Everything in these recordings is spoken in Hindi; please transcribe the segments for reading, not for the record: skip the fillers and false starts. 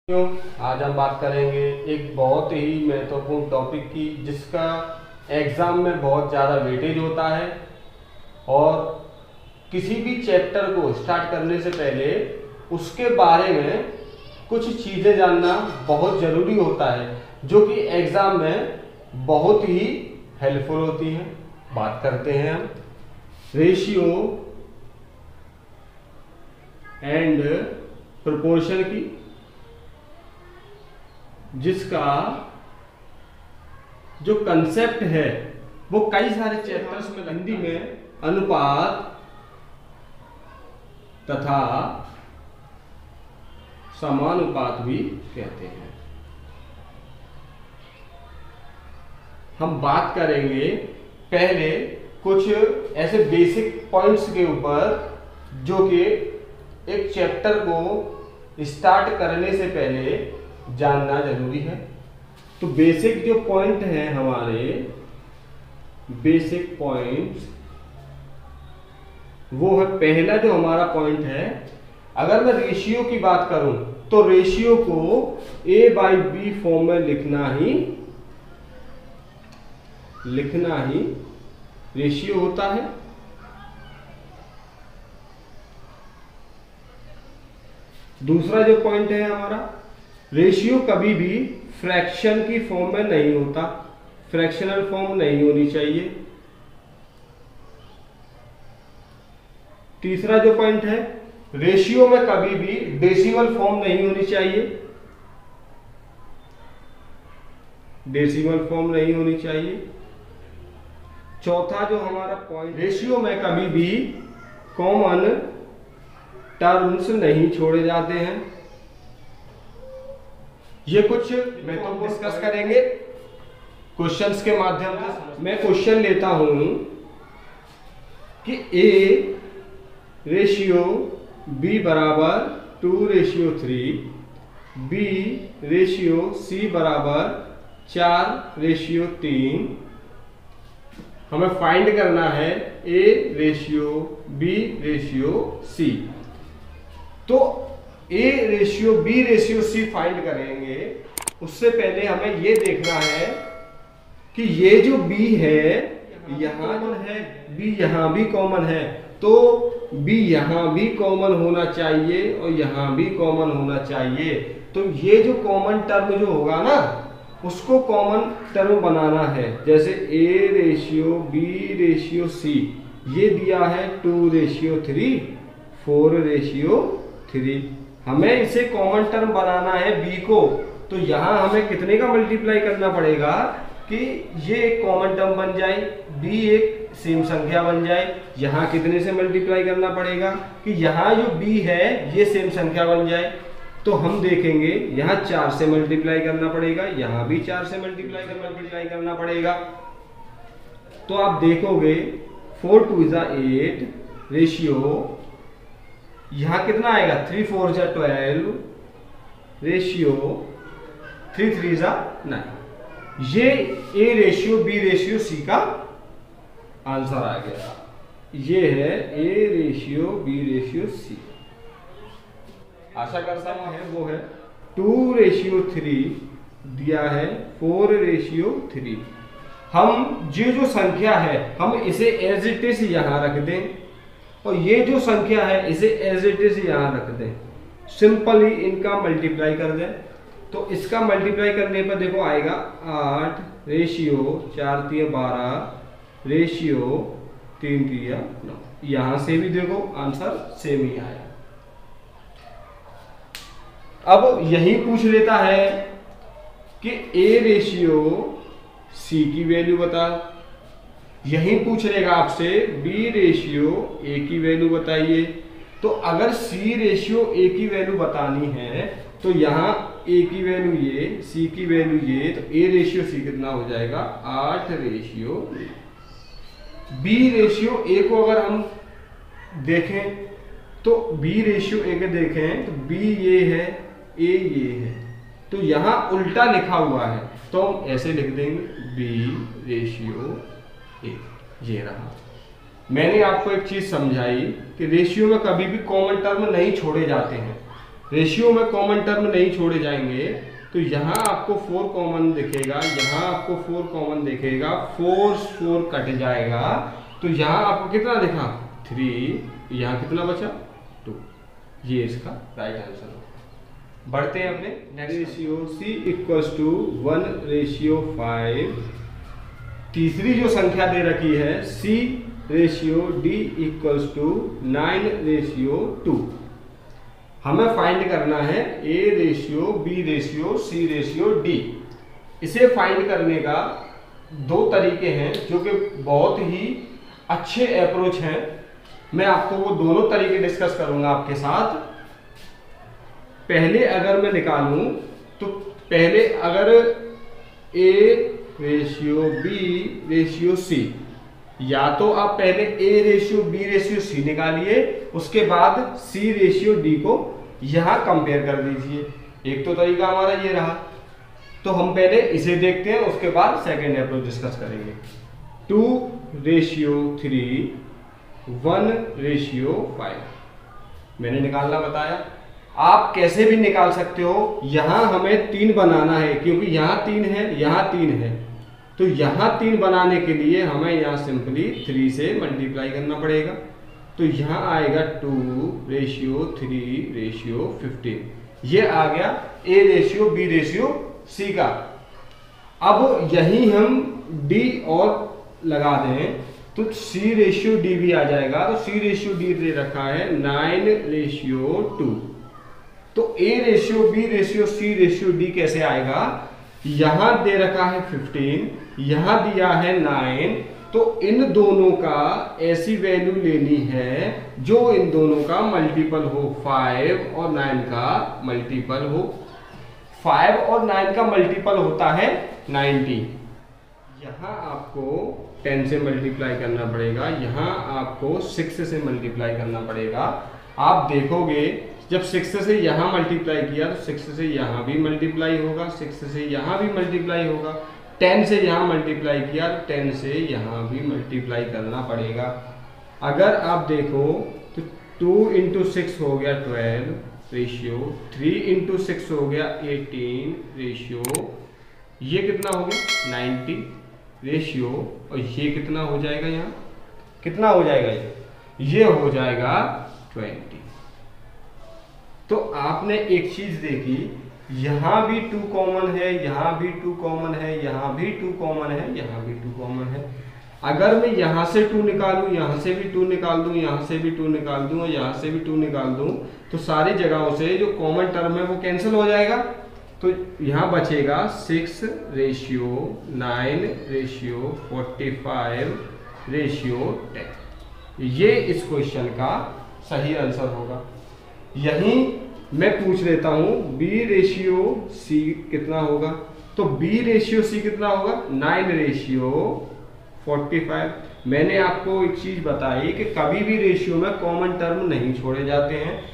आज हम बात करेंगे एक बहुत ही महत्वपूर्ण टॉपिक की जिसका एग्ज़ाम में बहुत ज़्यादा वेटेज होता है और किसी भी चैप्टर को स्टार्ट करने से पहले उसके बारे में कुछ चीज़ें जानना बहुत ज़रूरी होता है जो कि एग्ज़ाम में बहुत ही हेल्पफुल होती हैं। बात करते हैं हम रेशियो एंड प्रोपोर्शन की, जिसका जो कंसेप्ट है वो कई सारे चैप्टर्स में हिंदी में अनुपात तथा समानुपात भी कहते हैं। हम बात करेंगे पहले कुछ ऐसे बेसिक पॉइंट्स के ऊपर जो कि एक चैप्टर को स्टार्ट करने से पहले जानना जरूरी है। तो बेसिक जो पॉइंट है हमारे बेसिक पॉइंट्स वो है, पहला जो हमारा पॉइंट है, अगर मैं रेशियो की बात करूं तो रेशियो को A/B फॉर्म में लिखना ही रेशियो होता है। दूसरा जो पॉइंट है हमारा, रेशियो कभी भी फ्रैक्शन की फॉर्म में नहीं होता, फ्रैक्शनल फॉर्म नहीं होनी चाहिए। तीसरा जो पॉइंट है, रेशियो में कभी भी डेसिमल फॉर्म नहीं होनी चाहिए, डेसिमल फॉर्म नहीं होनी चाहिए। चौथा जो हमारा पॉइंट, रेशियो में कभी भी कॉमन टर्म्स नहीं छोड़े जाते हैं। ये कुछ मैं तो डिस्कस करेंगे क्वेश्चंस के माध्यम से। मैं क्वेश्चन लेता हूं कि A रेशियो B बराबर 2:3, B रेशियो C बराबर 4:3। हमें फाइंड करना है A ratio B ratio C। तो A ratio B ratio C find करेंगे उससे पहले हमें ये देखना है कि ये जो B है यहाँ जो है, B यहाँ भी कॉमन है, तो B यहाँ भी कॉमन होना चाहिए और यहाँ भी कॉमन होना चाहिए। तो ये जो कॉमन टर्म जो होगा ना उसको कॉमन टर्म बनाना है। जैसे A ratio B ratio C ये दिया है 2:3, 4:3। हमें इसे कॉमन टर्म बनाना है B को, तो यहां हमें कितने का मल्टीप्लाई करना पड़ेगा कि ये एक कॉमन टर्म बन जाए, B एक सेम संख्या बन जाए। यहां कितने से मल्टीप्लाई करना पड़ेगा कि यहां जो B है ये सेम संख्या बन जाए। तो हम देखेंगे यहां 4 से मल्टीप्लाई करना पड़ेगा, यहां भी 4 से मल्टीप्लाई करना पड़ेगा। तो आप देखोगे 4 2 8 रेशियो यहां कितना आएगा, 3 4 12 रेशियो 3 3 9। ये A ratio B ratio C का आंसर आ गया। ये है A ratio B ratio C। आशा करता हूं है वो है 2:3 दिया है 4:3। हम जो संख्या है हम इसे एज इट इज यहां रख दें और ये जो संख्या है इसे एज इट इज यहां रख दें। सिंपली इनका मल्टीप्लाई कर दें तो इसका मल्टीप्लाई करने पर देखो आएगा 8 रेशियो 4 3 12 रेशियो 3 3 9। यहां से भी देखो आंसर सेम ही आया। अब यही पूछ लेता है कि A रेशियो C की वैल्यू बता। यही पूछ लेगा आपसे B रेशियो A की वैल्यू बताइए। तो अगर C रेशियो A की वैल्यू बतानी है तो यहाँ A की वैल्यू ये, C की वैल्यू ये, तो A रेशियो C कितना हो जाएगा 8 रेशियो। B रेशियो A को अगर हम देखें तो B रेशियो A के देखें तो B ये है, A ये है, तो यहाँ उल्टा लिखा हुआ है तो हम ऐसे लिख देंगे B रेशियो A। ये रहा। मैंने आपको एक चीज समझाई कि रेशियो में कभी भी कॉमन टर्म नहीं छोड़े जाते हैं। रेशियो में कॉमन टर्म नहीं छोड़े जाएंगे तो यहाँ आपको 4 कॉमन दिखेगा, यहाँ आपको 4 कॉमन दिखेगा, 4 कट जाएगा तो यहाँ आपको कितना दिखा 3, यहाँ कितना बचा 2। ये इसका राइट आंसर होगा। बढ़ते हैं अपने next ratio C equals to 1:5। तीसरी जो संख्या दे रखी है C ratio D equals to 9:2। हमें फाइंड करना है A ratio B ratio C ratio D। इसे फाइंड करने का 2 तरीके हैं जो कि बहुत ही अच्छे अप्रोच हैं। मैं आपको वो दोनों तरीके डिस्कस करूंगा आपके साथ। पहले अगर मैं निकालूं तो पहले अगर A ratio B ratio C, या तो आप पहले A ratio B ratio C निकालिए, उसके बाद C रेशियो D को यहां कंपेयर कर दीजिए। एक तो तरीका हमारा ये रहा, तो हम पहले इसे देखते हैं, उसके बाद सेकंड अप्रोच डिस्कस करेंगे। 2:3, 1:5 मैंने निकालना बताया। आप कैसे भी निकाल सकते हो। यहां हमें 3 बनाना है क्योंकि यहाँ 3 है, यहाँ 3 है, तो यहाँ 3 बनाने के लिए हमें यहाँ सिंपली 3 से मल्टीप्लाई करना पड़ेगा। तो यहाँ आएगा 2:3:15। ये आ गया A ratio B ratio C का। अब यही हम D और लगा दें तो C रेशियो D भी आ जाएगा। तो C रेशियो D दे रखा है 9:2। तो A ratio B ratio C ratio D कैसे आएगा? यहां दे रखा है 15, यहां दिया है 9, तो इन दोनों का ऐसी वैल्यू लेनी है जो इन दोनों का मल्टीपल हो, 5 और 9 का मल्टीपल हो। 5 और 9 का मल्टीपल होता है 90। यहां आपको 10 से मल्टीप्लाई करना पड़ेगा, यहां आपको 6 से मल्टीप्लाई करना पड़ेगा। आप देखोगे जब 6 से यहां मल्टीप्लाई किया तो 6 से यहां भी मल्टीप्लाई होगा, 6 से यहां भी मल्टीप्लाई होगा, 10 से यहां मल्टीप्लाई किया तो 10 से यहां भी मल्टीप्लाई करना पड़ेगा। अगर आप देखो तो 2 × 6 हो गया 12 रेशियो, 3 × 6 हो गया 18 रेशियो, ये कितना हो गया 90 रेशियो, और ये कितना हो जाएगा, यहाँ कितना हो जाएगा, ये हो जाएगा 20। तो आपने एक चीज देखी, यहां भी 2 कॉमन है, यहां भी 2 कॉमन है, यहां भी 2 कॉमन है, यहां भी 2 कॉमन है। अगर मैं यहां से 2 निकालूं, यहां से भी 2 निकाल दूं, यहां से भी 2 निकाल दूं और यहां से भी 2 निकाल दूं, तो सारी जगहों से जो कॉमन टर्म है वो कैंसिल हो जाएगा। तो यहां बचेगा 6:9:45:10। ये इस क्वेश्चन का सही आंसर होगा। यही मैं पूछ लेता हूं B रेशियो C कितना होगा, तो B रेशियो C कितना होगा 9:45। मैंने आपको एक चीज बताई कि कभी भी रेशियो में कॉमन टर्म नहीं छोड़े जाते हैं।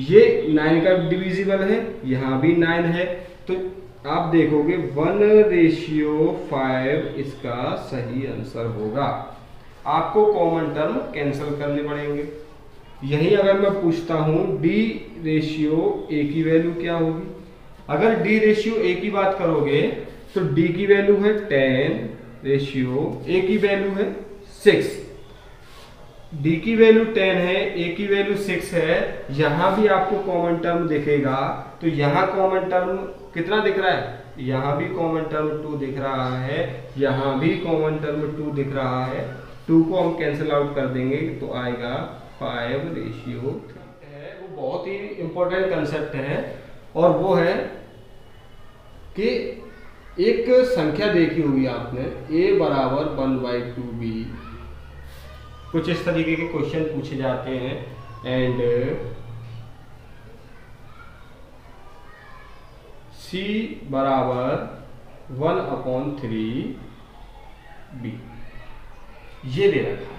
ये 9 का डिविजिबल है, यहां भी 9 है, तो आप देखोगे 1:5 इसका सही आंसर होगा। आपको कॉमन टर्म कैंसिल करने पड़ेंगे। यही अगर मैं पूछता हूं D रेशियो A की वैल्यू क्या होगी, अगर D रेशियो A की बात करोगे तो D की वैल्यू है 10 रेशियो A की वैल्यू है 6। D की वैल्यू 10 है, A की वैल्यू 6 है। यहां भी आपको कॉमन टर्म दिखेगा, तो यहां कॉमन टर्म कितना दिख रहा है, यहां भी कॉमन टर्म 2 दिख रहा है, यहां भी कॉमन टर्म 2 दिख रहा है। 2 को हम कैंसिल आउट कर देंगे तो आएगा 5:3 है। वो बहुत ही इंपॉर्टेंट कंसेप्ट है, और वो है कि एक संख्या देखी होगी आपने A बराबर 1/2B। कुछ इस तरीके के क्वेश्चन पूछे जाते हैं, एंड C बराबर 1/3B ये दे रखा है।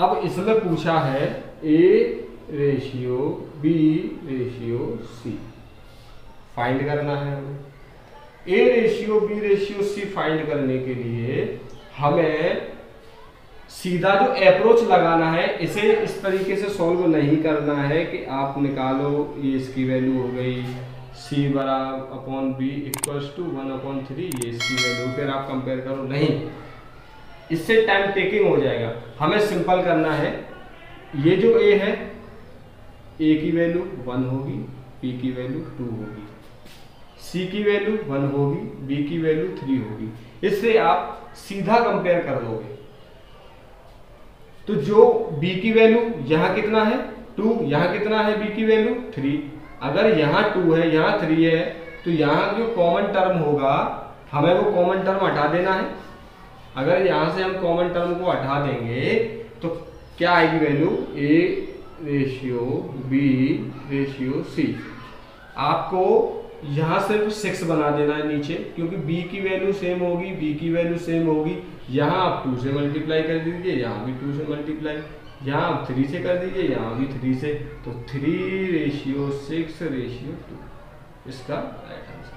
अब इसमें पूछा है A ratio B ratio C find करना है हमें। A ratio B ratio C find करने के लिए हमें सीधा जो अप्रोच लगाना है, इसे इस तरीके से सॉल्व नहीं करना है कि आप निकालो ये इसकी वैल्यू हो गई सी बराबर अपॉन बी इक्वल्स टू 1/3, ये इसकी वैल्यू, फिर आप कंपेयर करो, नहीं, इससे टाइम टेकिंग हो जाएगा। हमें सिंपल करना है, ये जो ए है, ए की वैल्यू 1 होगी, बी की वैल्यू 2 होगी, सी की वैल्यू 1 होगी, बी की वैल्यू 3 होगी। इससे आप सीधा कंपेयर कर दोगे। तो जो b की वैल्यू यहाँ कितना है 2, यहाँ कितना है b की वैल्यू 3, अगर यहाँ 2 है यहाँ 3 है, तो यहाँ जो कॉमन टर्म होगा हमें वो कॉमन टर्म हटा देना है। अगर यहाँ से हम कॉमन टर्म को हटा देंगे तो क्या आएगी value, a ratio b ratio c। आपको यहाँ सिर्फ 6 बना देना है नीचे, क्योंकि b की वैल्यू सेम होगी, b की वैल्यू सेम होगी। यहाँ आप 2 से मल्टीप्लाई कर दीजिए, यहाँ भी 2 से मल्टीप्लाई, यहाँ आप 3 से कर दीजिए, यहाँ भी 3 से, तो 3 रेशियो 6 रेशियो 2 इसका राइट आंसर।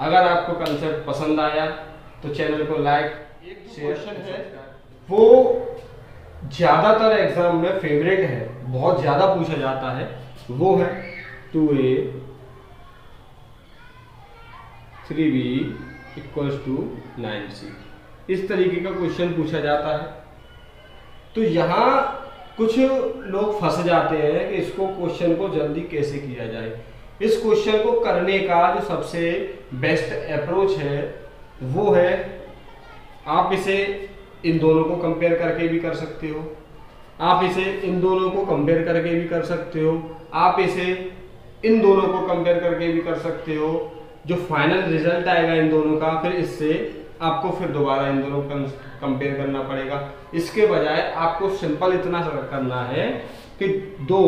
अगर आपको कंसेप्ट पसंद आया तो चैनल को लाइक शेयर है, वो ज्यादातर एग्जाम में फेवरेट है, बहुत ज्यादा पूछा जाता है, वो है 2a 3b equals to 9c। इस तरीके का क्वेश्चन पूछा जाता है। तो यहाँ कुछ लोग फंस जाते हैं कि इसको क्वेश्चन को जल्दी कैसे किया जाए। इस क्वेश्चन को करने का जो सबसे बेस्ट अप्रोच है वो है, आप इसे इन दोनों को कंपेयर करके भी कर सकते हो, आप इसे इन दोनों को कंपेयर करके भी कर सकते हो, आप इसे इन दोनों को कंपेयर करके भी कर सकते हो। जो फाइनल रिजल्ट आएगा इन दोनों का, फिर इससे आपको फिर दोबारा इन दोनों को कंपेयर करना पड़ेगा। इसके बजाय आपको सिंपल इतना करना है कि 2,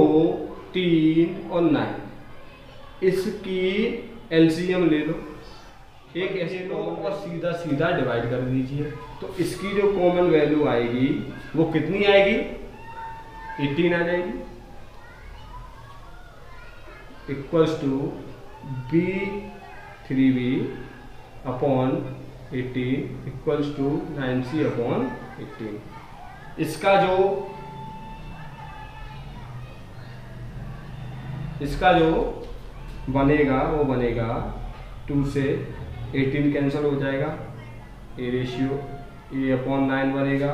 3 और 9 इसकी एलसीएम ले लो, एक ऐसे लो और सीधा सीधा डिवाइड कर दीजिए। तो इसकी जो कॉमन वैल्यू आएगी वो कितनी आएगी, 18 आ जाएगी, equals to b3b upon 18 equals to 9c upon 18। इसका जो बनेगा वो बनेगा 2 से 18 कैंसिल हो जाएगा, a रेशियो a अपॉन 9 बनेगा,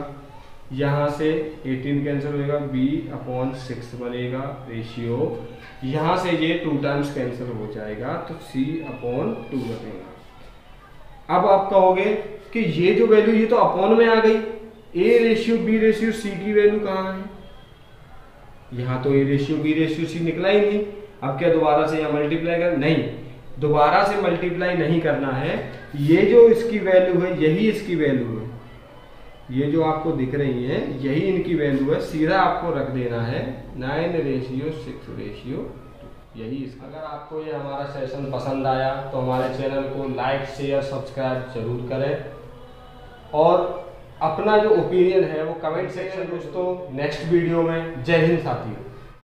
यहाँ से 18 कैंसिल होगा, b अपॉन 6 बनेगा रेशियो, यहाँ से ये 2 टाइम्स कैंसिल हो जाएगा, तो c अपॉन 2 बनेगा। अब आप कहोगे कि ये जो वैल्यू ये तो अपॉन में आ गई, a ratio b ratio c की वैल्यू कहाँ है, यहाँ तो a ratio b ratio c निकला ही नहीं। अब क्या दोबारा से यहाँ मल्टीप्लाई कर, नहीं, दोबारा से मल्टीप्लाई नहीं करना है। ये जो इसकी वैल्यू है यही इसकी वैल्यू है, ये जो आपको दिख रही है यही इनकी वैल्यू है, सीधा आपको रख देना है 9 रेशियो 6 रेशियो 2, यही इसका। अगर आपको ये हमारा सेशन पसंद आया तो हमारे चैनल को लाइक शेयर सब्सक्राइब जरूर करें, और अपना जो ओपिनियन है वो कमेंट सेक्शन दोस्तों नेक्स्ट वीडियो में। जय हिंद साथियों।